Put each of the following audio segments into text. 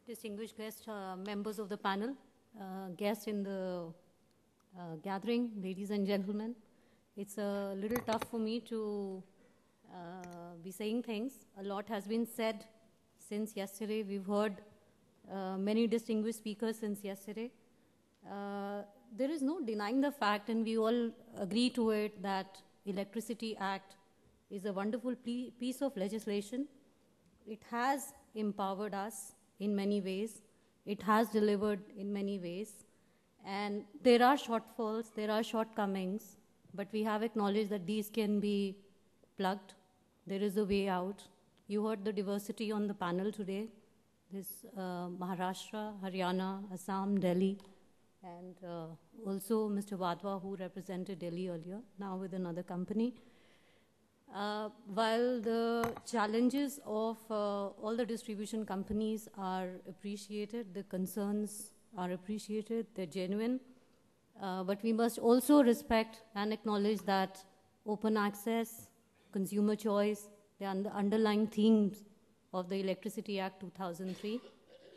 distinguished guests, members of the panel, guests in the gathering, ladies and gentlemen. It's a little tough for me to be saying things. A lot has been said since yesterday. We've heard many distinguished speakers since yesterday. There is no denying the fact, and we all agree to it, that Electricity Act is a wonderful piece of legislation. It has empowered us in many ways. It has delivered in many ways. And there are shortfalls, there are shortcomings, but we have acknowledged that these can be plugged. There is a way out. You heard the diversity on the panel today. This Maharashtra, Haryana, Assam, Delhi, and also Mr. Wadhwa, who represented Delhi earlier, now with another company. While the challenges of all the distribution companies are appreciated, the concerns are appreciated, they're genuine, but we must also respect and acknowledge that open access, consumer choice, they are the underlying themes of the Electricity Act 2003.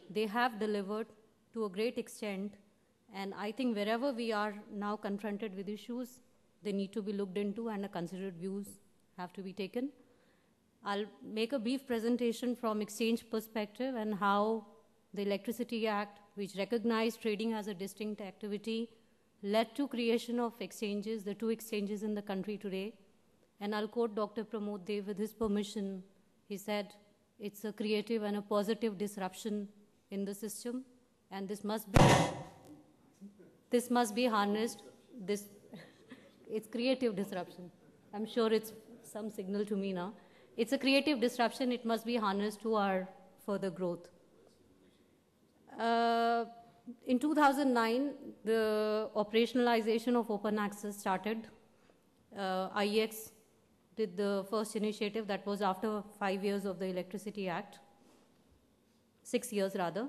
They have delivered to a great extent, and I think wherever we are now confronted with issues, they need to be looked into and a considered views have to be taken. I'll make a brief presentation from exchange perspective and how the Electricity Act, which recognized trading as a distinct activity, led to creation of exchanges, the 2 exchanges in the country today. And I'll quote Dr. Pramod Dev with his permission. He said, it's a creative and a positive disruption in the system, and this must be harnessed. It's creative disruption. I'm sure it's some signal to me now. It's a creative disruption. It must be harnessed to our further growth. In 2009, the operationalization of open access started. IEX did the first initiative. That was after 5 years of the Electricity Act, 6 years rather.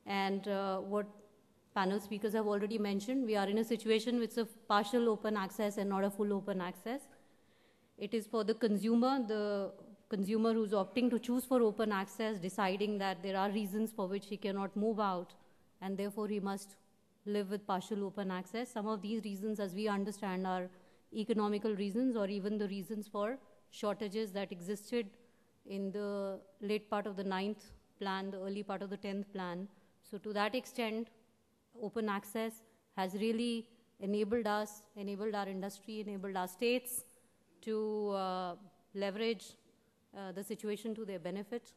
And what panel speakers have already mentioned, we are in a situation with a partial open access and not a full open access. It is for the consumer who's opting to choose for open access, deciding that there are reasons for which he cannot move out, and therefore he must live with partial open access. Some of these reasons, as we understand, are economical reasons or even the reasons for shortages that existed in the late part of the 9th plan, the early part of the 10th plan. So to that extent, open access has really enabled us, enabled our industry, enabled our states to leverage the situation to their benefit.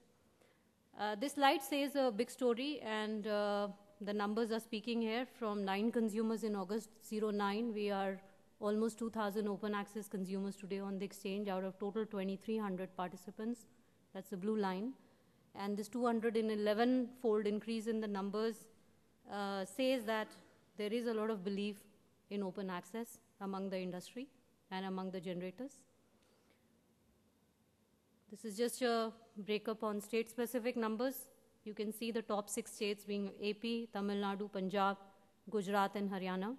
This slide says a big story, and the numbers are speaking here. From 9 consumers in August 09, we are almost 2,000 open access consumers today on the exchange out of total 2,300 participants. That's the blue line. And this 211-fold increase in the numbers says that there is a lot of belief in open access among the industry and among the generators. This is just a breakup on state-specific numbers. You can see the top 6 states being AP, Tamil Nadu, Punjab, Gujarat, and Haryana.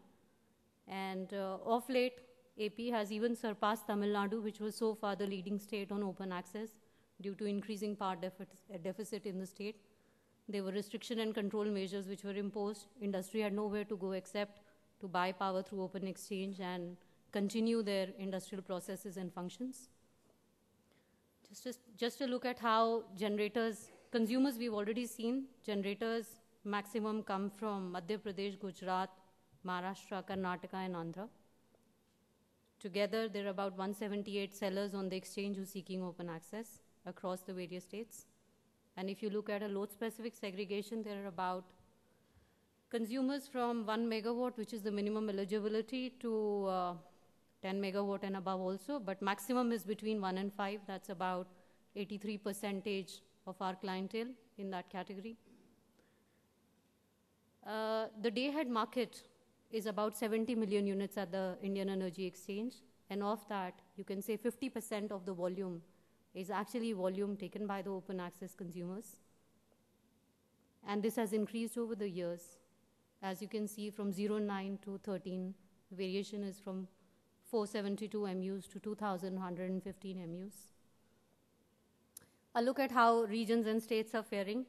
And of late, AP has even surpassed Tamil Nadu, which was so far the leading state on open access due to increasing power deficit in the state. There were restriction and control measures which were imposed. Industry had nowhere to go except to buy power through open exchange and continue their industrial processes and functions. Just to look at how generators, consumers we've already seen, generators maximum come from Madhya Pradesh, Gujarat, Maharashtra, Karnataka, and Andhra. Together, there are about 178 sellers on the exchange who are seeking open access across the various states. And if you look at a load-specific segregation, there are about consumers from 1 megawatt, which is the minimum eligibility, to 10 megawatt and above also, but maximum is between 1 and 5. That's about 83% of our clientele in that category. The day-ahead market is about 70 million units at the Indian Energy Exchange, and of that, you can say 50% of the volume is actually volume taken by the open access consumers. And this has increased over the years. As you can see, from 09 to 13, variation is from 472 MUs to 2,115 MUs. A look at how regions and states are faring.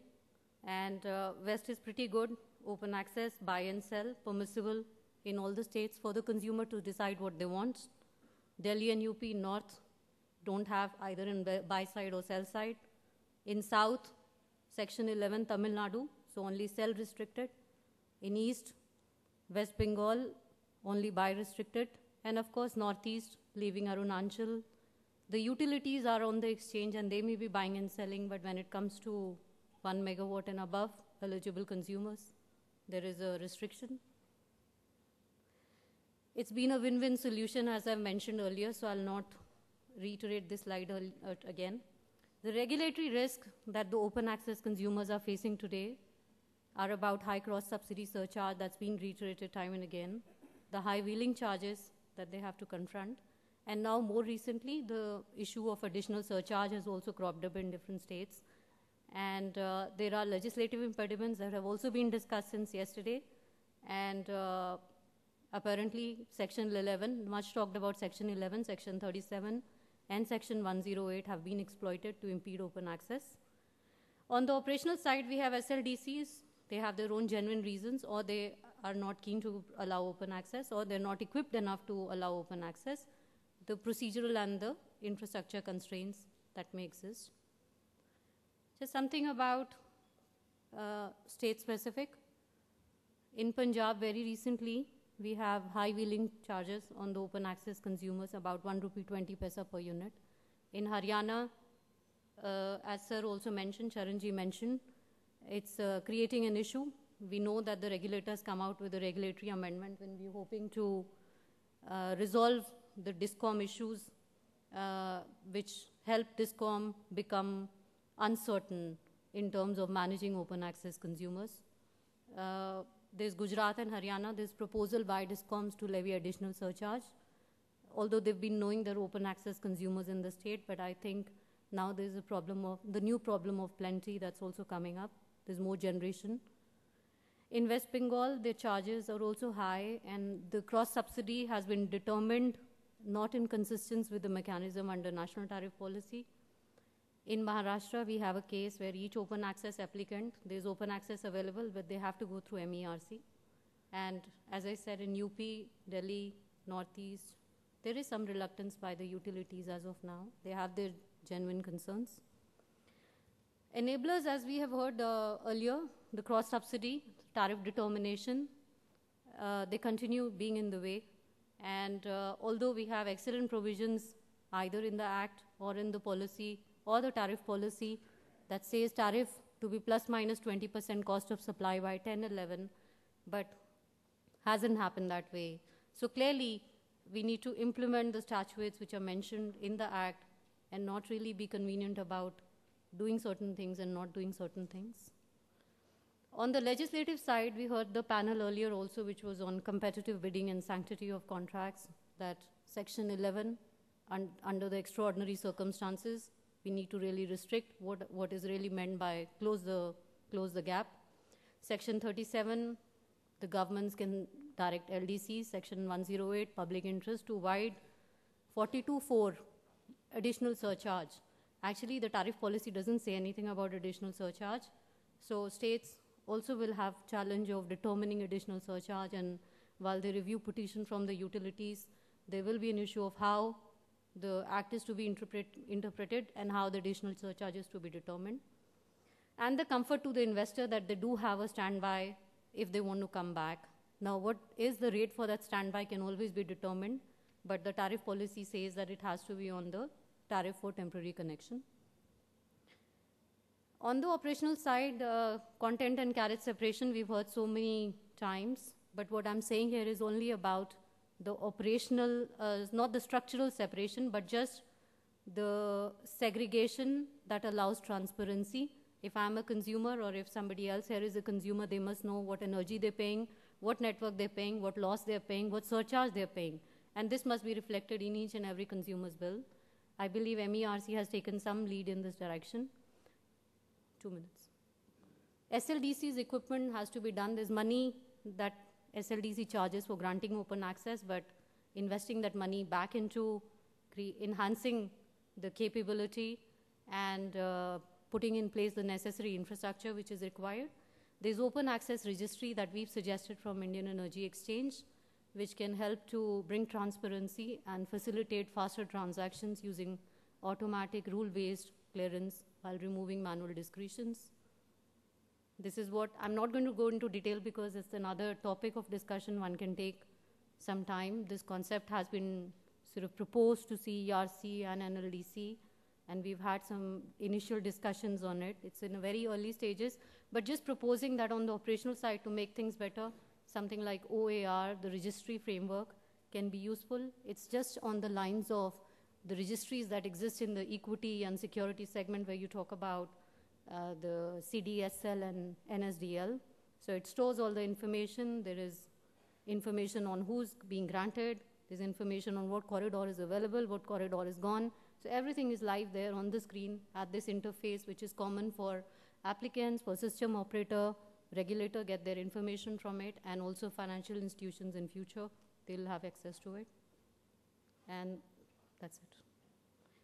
And West is pretty good, open access, buy and sell, permissible in all the states for the consumer to decide what they want. Delhi and UP North don't have either in buy side or sell side. In South, Section 11 Tamil Nadu, so only sell restricted. In East, West Bengal, only buy restricted. And of course, Northeast, leaving Arunachal. The utilities are on the exchange and they may be buying and selling, but when it comes to 1 megawatt and above eligible consumers, there is a restriction. It's been a win-win solution, as I've mentioned earlier, so I'll not reiterate this slide again. The regulatory risk that the open access consumers are facing today are about high cross-subsidy surcharge that's been reiterated time and again, the high wheeling charges that they have to confront, and now more recently, the issue of additional surcharge has also cropped up in different states. And there are legislative impediments that have also been discussed since yesterday. And apparently, Section 11, much talked about Section 11, Section 37, and Section 108 have been exploited to impede open access. On the operational side, we have SLDCs. They have their own genuine reasons, or they are not keen to allow open access, or they're not equipped enough to allow open access. The procedural and the infrastructure constraints that may exist. Just something about state-specific. In Punjab, very recently, we have high wheeling charges on the open access consumers, about 1 rupee 20 paisa per unit. In Haryana, as Sir also mentioned, Charanji mentioned, it's creating an issue. We know that the regulators come out with a regulatory amendment when we're hoping to resolve the DISCOM issues, which help DISCOM become uncertain in terms of managing open access consumers. There's Gujarat and Haryana, there's proposal by DISCOMs to levy additional surcharge, although they've been knowing there are open access consumers in the state, but I think now there's a problem of, the new problem of plenty that's also coming up. There's more generation. In West Bengal, their charges are also high, and the cross-subsidy has been determined not in consistence with the mechanism under national tariff policy. In Maharashtra, we have a case where each open access applicant, there's open access available, but they have to go through MERC. And as I said, in UP, Delhi, Northeast, there is some reluctance by the utilities as of now. They have their genuine concerns. Enablers, as we have heard earlier, the cross-subsidy, tariff determination, they continue being in the way. And although we have excellent provisions either in the Act or in the policy or the tariff policy that says tariff to be plus minus 20% cost of supply by 10-11, but hasn't happened that way. So clearly, we need to implement the statutes which are mentioned in the Act and not really be convenient about doing certain things and not doing certain things. On the legislative side, we heard the panel earlier also, which was on competitive bidding and sanctity of contracts, that Section 11, under the extraordinary circumstances, we need to really restrict what is really meant by close the gap. Section 37, the governments can direct LDCs. Section 108, public interest, to wide 42.4, additional surcharge. Actually, the tariff policy doesn't say anything about additional surcharge. So states also will have challenge of determining additional surcharge, and while they review petition from the utilities, there will be an issue of how the act is to be interpreted and how the additional surcharge is to be determined. And the comfort to the investor that they do have a standby if they want to come back. Now, what is the rate for that standby can always be determined, but the tariff policy says that it has to be on the tariff for temporary connection. On the operational side, content and carriage separation, we've heard so many times, but what I'm saying here is only about the operational, not the structural separation, but just the segregation that allows transparency. If I'm a consumer or if somebody else here is a consumer, they must know what energy they're paying, what network they're paying, what loss they're paying, what surcharge they're paying. And this must be reflected in each and every consumer's bill. I believe MERC has taken some lead in this direction. 2 minutes. SLDC's equipment has to be done. There's money that SLDC charges for granting open access, but investing that money back into enhancing the capability and putting in place the necessary infrastructure which is required. There's open access registry that we've suggested from Indian Energy Exchange, which can help to bring transparency and facilitate faster transactions using automatic rule-based clearance while removing manual discretions. This is what, I'm not going to go into detail because it's another topic of discussion. One can take some time. This concept has been sort of proposed to CERC and NLDC, and we've had some initial discussions on it. It's in very early stages, but just proposing that on the operational side to make things better, something like OAR, the registry framework, can be useful. It's just on the lines of the registries that exist in the equity and security segment where you talk about the CDSL and NSDL. So it stores all the information. There is information on who's being granted. There's information on what corridor is available, what corridor is gone. So everything is live there on the screen at this interface, which is common for applicants, for system operator, regulator get their information from it, and also financial institutions in future, they'll have access to it. And that's it.